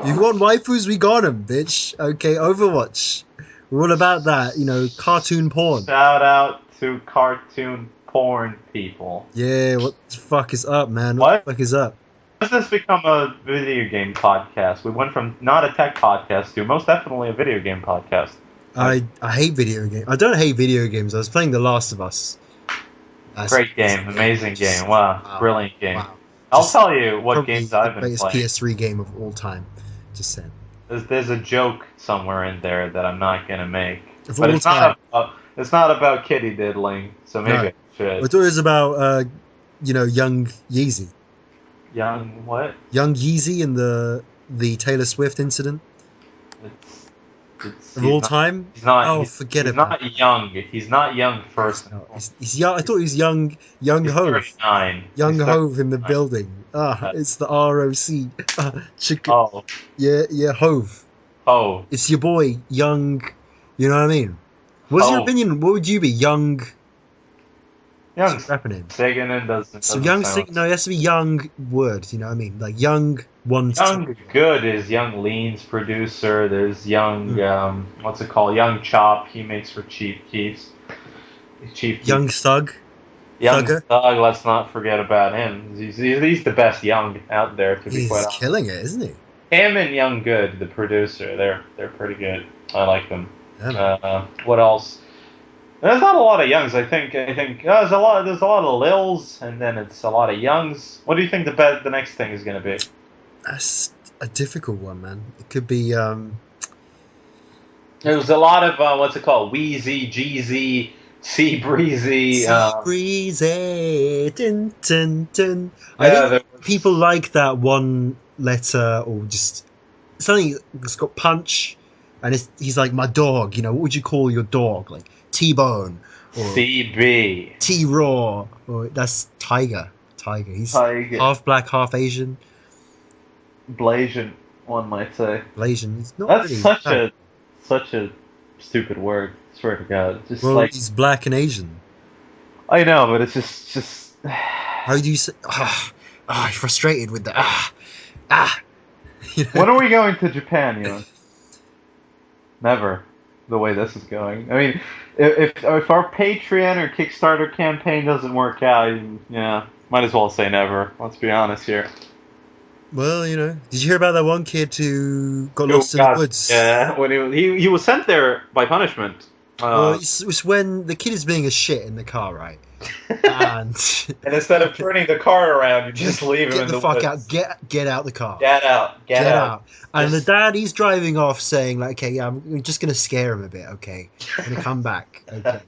You want waifus? We got them, bitch. Okay, Overwatch. We're all about that, cartoon porn. Shout out to cartoon porn people. Yeah, what the fuck is up, man? What the fuck is up? How does this become a video game podcast? We went from not a tech podcast to most definitely a video game podcast. I hate video games. I don't hate video games. I was playing The Last of Us. Great game. Amazing game. Wow. Brilliant game. Wow. I'll tell you what games I've been playing. The PS3 game of all time. Just saying. There's a joke somewhere in there that I'm not going to make. But it's not about kitty diddling, so maybe I should. I thought it was about, young Yeezy. Young what? Young Yeezy and the Taylor Swift incident. Of all time? He's not. Oh, forget He's about not young. He's not young first. No, he's young. I thought he was young He's Hove. 39. Young He's Hove in the 39. building. It's the ROC. Chicken. Oh, Yeah, Hove. oh, It's your boy, Young. You know what I mean? What's your oh. opinion? What would you be, Young? Young What's his rapper name? Ciganin doesn't. So doesn't Young. sound. No, it has to be Young word. You know what I mean? Like Young one's. Young Good is Young Lean's producer. There's Young. Mm. What's it called? Young Chop. He makes for Chief Keefs. Chief Keef. Young Thug. Young Thugger. Thug. Let's not forget about him. He's the best Young out there. To be quite He's honest. killing it, isn't he? Him and Young Good, the producer, they're pretty good. I like them. Yeah. What else? There's not a lot of Youngs. I think there's a lot of Lils, and then it's a lot of Youngs. What do you think the next thing is going to be? That's a difficult one, man. It could be. There's a lot of what's it called? Wheezy, Jeezy, Sea Breezy. Breezy. Dun, dun, dun. Yeah, I think people like that one letter or just something that's got punch, and he's like my dog. You know, what would you call your dog? Like T-Bone or CB. T-Raw, or that's Tiger. He's Tiger. half black, half Asian. Blasian, one might say. Blasian. He's not That's really such a stupid word. I swear to God. It's just well, like he's black and Asian. I know, but it's just. How do you say? I'm frustrated with that. You know? When are we going to Japan, Ewan? Never. The way this is going. I mean, if our Patreon or Kickstarter campaign doesn't work out, yeah, might as well say never. Let's be honest here. Well, you know, did you hear about that one kid who got lost in the woods? Yeah, when he was sent there by punishment. Well, it's when the kid is being a shit in the car, right? And instead of turning the car around, you just leave him in the fuck woods. out! Get out the car! Get out! And the dad, he's driving off, saying like, "Okay, yeah, I'm just gonna scare him a bit. Okay, I'm gonna come back. Okay."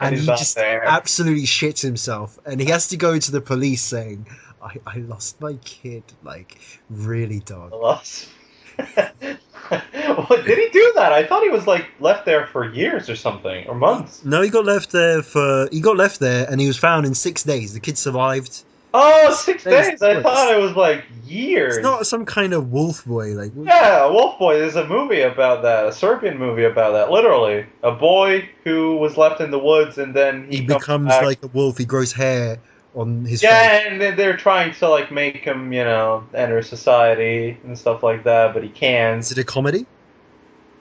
And he just absolutely shits himself, and he has to go to the police saying, I lost my kid, like, really, dog. Lost. Well, did he do that? I thought he was like left there for years or something, or months. No, he got left there, and he was found in 6 days. The kid survived. Oh, 6 days! I thought it was like years. It's not some kind of wolf boy, like. Yeah, Wolf Boy. There's a movie about that, a Serbian movie about that. Literally, a boy who was left in the woods, and then he becomes back. Like a wolf. He grows hair on his face. Yeah, and they're trying to like make him, enter society and stuff like that, but he can't. Is it a comedy?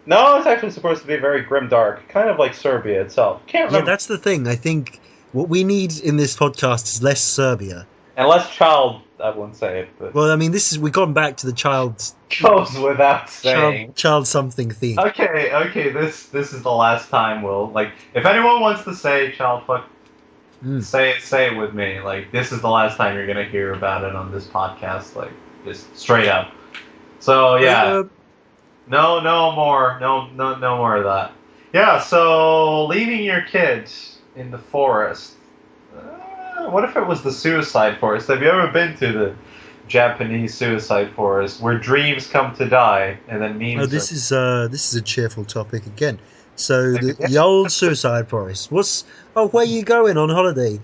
No, it's actually supposed to be very grimdark, kind of like Serbia itself. Can't remember. Yeah, that's the thing. I think what we need in this podcast is less Serbia. And less child, I wouldn't say it, but... Well, I mean, we've gone back to the goes without saying. Child something theme. Okay, this is the last time we'll, like, if anyone wants to say child fuck, say it with me. Like, this is the last time you're gonna hear about it on this podcast, like, just straight up. So, yeah. No more of that. Yeah, so, leaving your kids in the forest. What if it was the suicide forest? Have you ever been to the Japanese suicide forest where dreams come to die and then memes? Oh, this is a cheerful topic again. So the old suicide forest. Where are you going on holiday?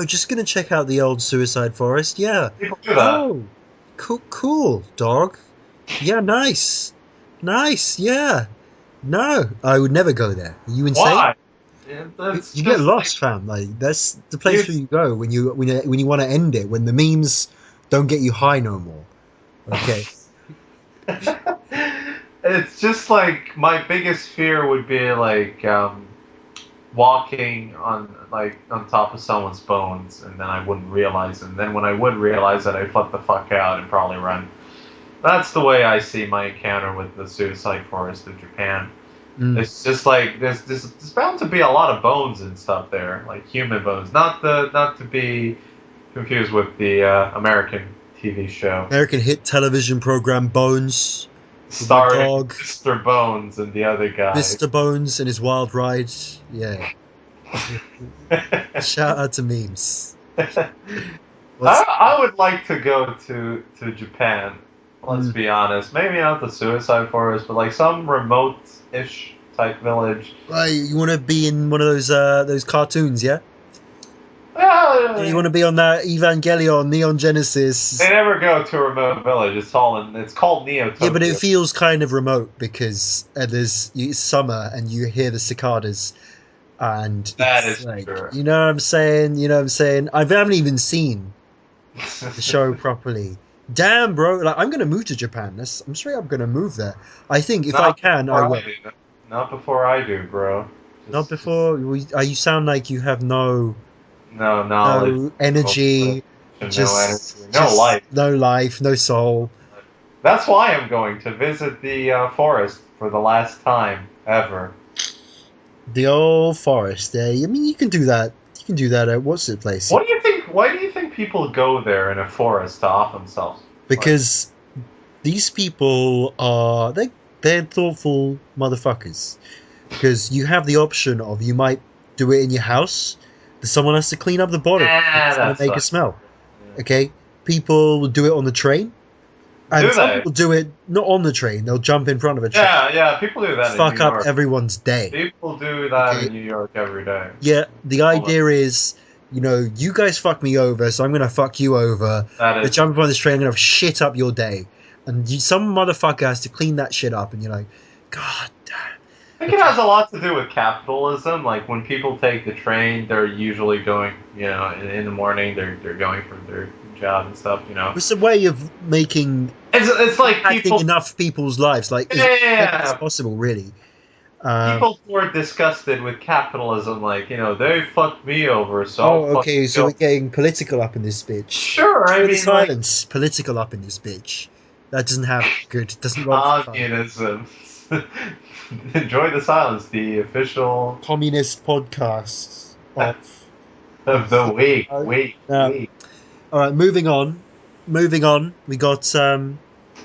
Just gonna check out the old suicide forest. Yeah. People do that. Oh, cool, dog. Yeah, nice. Yeah. No, I would never go there. Are you insane? Why? You get lost, fam. Like that's the place where you go when you want to end it. When the memes don't get you high no more. Okay. It's just like my biggest fear would be like walking on top of someone's bones, and then I wouldn't realize it. And then when I would realize it, I'd flip the fuck out and probably run. That's the way I see my encounter with the suicide forest of Japan. It's just like there's bound to be a lot of bones and stuff there, like human bones. Not to be confused with the American TV show, American hit television program Bones, starring Mr. Bones and the other guy, Mr. Bones and his wild ride. Yeah. Shout out to memes. I would like to go to Japan. Let's be honest. Maybe not the suicide forest, but like some remote-ish type village. Right, you want to be in one of those cartoons, yeah? Yeah, You want to be on that Evangelion, Neon they Genesis. never go to a remote village. It's called Neo Yeah, but it Tokyo. feels kind of remote because it's summer and you hear the cicadas, and That it's is like, true. you know what I'm saying? You know what I'm saying? I haven't even seen the show properly. Damn, bro! Like, I'm gonna move to Japan. I'm straight up gonna move there. I think if I Not can, I before will. I do. Not before I do, bro. Not Just before. You sound like you have no knowledge, no no energy, no energy, no just life. no life, no soul. That's why I'm going to visit the forest for the last time ever. The old forest there. I mean, you can do that. You can do that at what's the place? What do you think? Why do you think people go there in a forest to off themselves? Like, Because these people they're thoughtful motherfuckers. Because you have the option of you might do it in your house, but someone has to clean up the bottom. It's gonna that make a sucks. smell. Yeah. Okay, people will do it on the train, and Do some they? people do it not on the train. They'll jump in front of a train, Yeah. People do that in fuck New up York. everyone's day. People do that Okay, in New York every day. yeah. The All the- idea is, you guys fuck me over, so I'm gonna fuck you over. That They is. jump in front of this train, I'm gonna shit up your day, and some motherfucker has to clean that shit up, and you're like, God damn. I think it has a lot to do with capitalism. Like when people take the train, they're usually going, in the morning. They're going from their job and stuff. It's a way of making It's like impacting people. enough people's lives, like as Yeah. as possible, really. People who are disgusted with capitalism, like they fucked me over, so I'll fuck Okay, so you. we're getting political up in this bitch. Sure, I Enjoy the mean like silence. Political up in this bitch. That doesn't have good. Doesn't run for fun. communism. Enjoy the silence. The official Communist podcast of the week. Yeah. Week. All right, moving on. Moving on. We got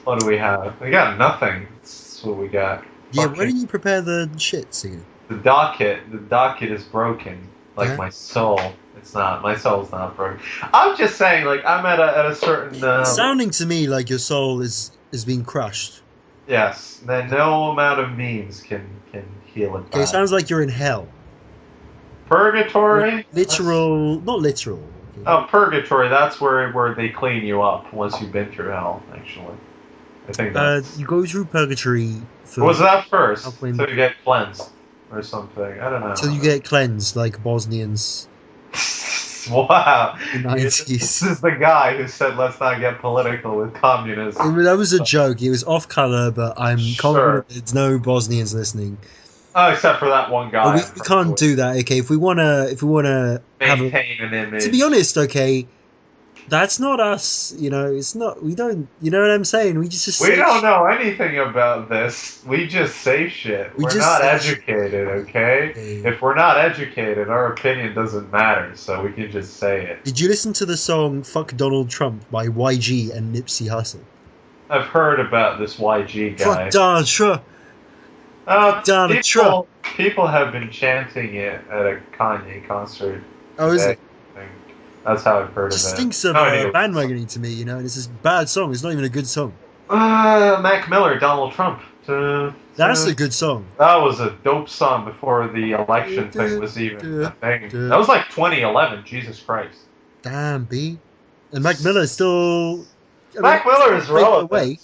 What do we have? We got nothing. That's what we got. yeah. Why Fucking- didn't you prepare the shit, Ciganin? The docket is broken. Like Yeah? my soul. It's not. My soul's not broken. I'm just saying, like I'm at a certain. It's sounding to me like your soul is being crushed. Yes. Then no amount of memes can heal it. Okay, it Back. sounds like you're in hell. Purgatory. Literal, not literal. Okay. Oh, purgatory. That's where they clean you up once you've been through hell. Actually, I think that's. You go through purgatory for Was that first? Upwind. So you get cleansed or something. I don't know. till you get cleansed, like Bosnians Wow. in the This 90s. is the guy who said let's not get political with communism. That was a joke. It was off color, but I'm Sure. confident there's no Bosnians listening. Oh, except for that one guy. But we can't do that. Okay, if we wanna have a, Maintain an image. to be honest, okay, that's not us. It's not. We don't. You know what I'm saying? We just We say don't shit. know anything about this. We just say shit. We We're just not say shit. educated, okay? Okay. If we're not educated, our opinion doesn't matter, so we can just say it. Did you listen to the song "Fuck Donald Trump" by YG and Nipsey Hussle? I've heard about this YG guy. Fuck Donald Trump. Donald Trump. People have been chanting it at a Kanye concert. Oh, is today, it? I think. That's how I've heard It of just it. stinks of Anyway. bandwagoning to me, and it's this bad song. It's not even a good song. Mac Miller, Donald Trump. That's a good song. That was a dope song before the election thing was even a thing. That was like 2011. Jesus Christ. Damn, B. And Mac Miller is still. Mac Miller is break relevant. away.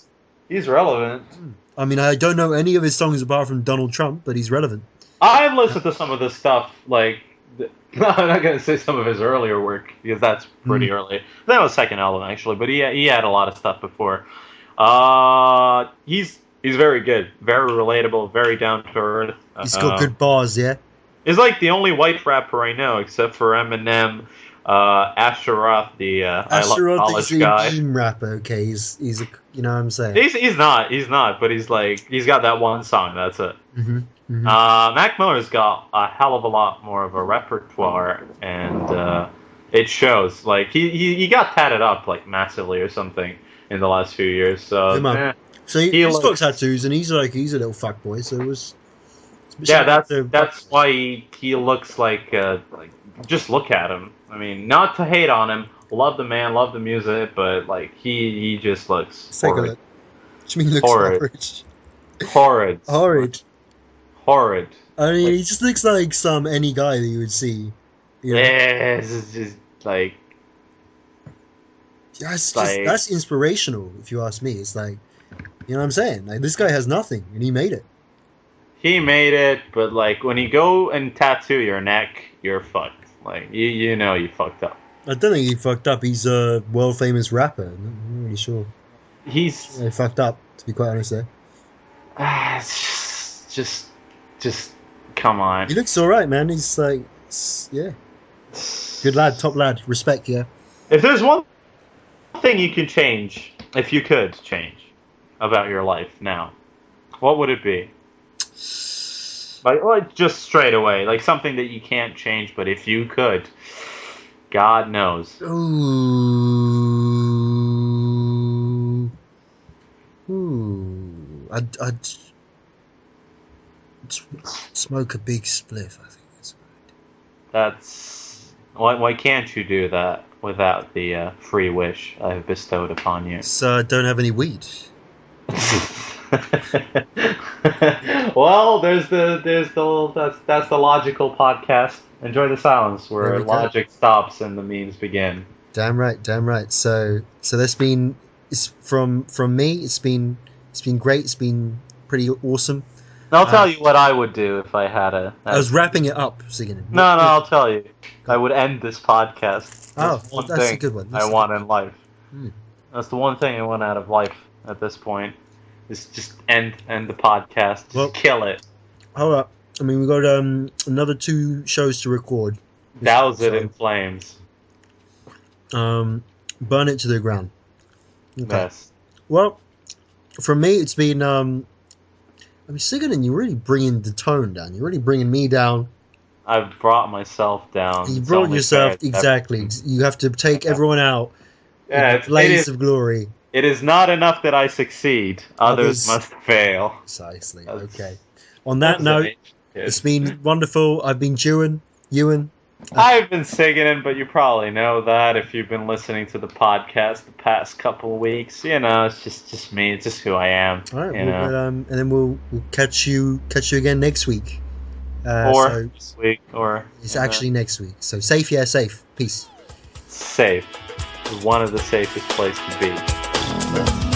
He's relevant. I mean, I don't know any of his songs apart from Donald Trump, but he's relevant. I've listened to some of this stuff, like, I'm not going to say some of his earlier work, because that's pretty early. That was second album, actually, but he had a lot of stuff before. He's very good, very relatable, very down to earth. He's got good bars, yeah. He's like the only white rapper I know, except for Eminem, Asheroth, the I Love Asheroth College is guy. a meme rapper, okay? He's a, you know what I'm saying? He's not, but he's got that one song, that's it. Mm-hmm. Mm-hmm. Mac Miller's got a hell of a lot more of a repertoire, and it shows. Like he got tatted up like massively or something in the last few years. So Yeah, man. eh. So he's got looks- tattoos, and he's a little fuckboy. So it was. yeah, that's why he looks like just look at him. I mean, not to hate on him. Love the man, love the music, but like he just looks. Let's take a horrid. look. What do you mean looks Horrid. average? Horrid. Horrid. Horrid. I mean, Like- he just looks like any guy that you would see. You know? Yeah, it's just like That's inspirational, if you ask me. It's like, you know what I'm saying? Like, this guy has nothing, and he made it. he made it, but like when you go and tattoo your neck, you're fucked. Like you know you fucked up. I don't think he fucked up. He's a world famous rapper. I'm not really sure. He's He fucked up, to be quite honest. There, just come on. he looks all right, man. He's like, yeah, good lad, top lad. Respect, yeah. If there's one thing you can change, if you could change about your life now, what would it be? Like just straight away, like something that you can't change, but if you could, God knows. Ooh. I'd smoke a big spliff. I think that's That's why can't you do that without the free wish I have bestowed upon you? So I don't have any weed. Well, there's the that's the logical podcast. Enjoy the silence There where we go. logic stops and the memes begin. Damn right, damn right. So that's been, it's from me. It's been great. It's been pretty awesome. I'll tell you what I would do if I had a. I was wrapping it up, Ciganin. No, I'll tell you. I would end this podcast. Oh, That's one that's thing a good one. I want in life. Hmm. That's the one thing I want out of life at this point. Is just end the podcast. Just Well- kill it. Hold up. I mean, we got another 2 shows to record. Douse it So, in flames. burn it to the ground. Okay. Yes. Well, for me, it's been. I mean, Ciganin, you're really bringing the tone down. You're really bringing me down. I've brought myself down. You It's brought only yourself fair. exactly. You have to take everyone out. Yeah, in a blaze of glory. it is not enough that I succeed. Others Others- must fail. Precisely. That's- Okay. On that note, it's been wonderful. I've been Jewan. I've been Ciganin, but you probably know that if you've been listening to the podcast the past couple of weeks. You know, it's just me. It's just who I am. All right. You know. And then we'll catch you again next week. Or So this week, or it's actually next week. So safe, yeah, safe. Peace. safe. One of the safest places to be.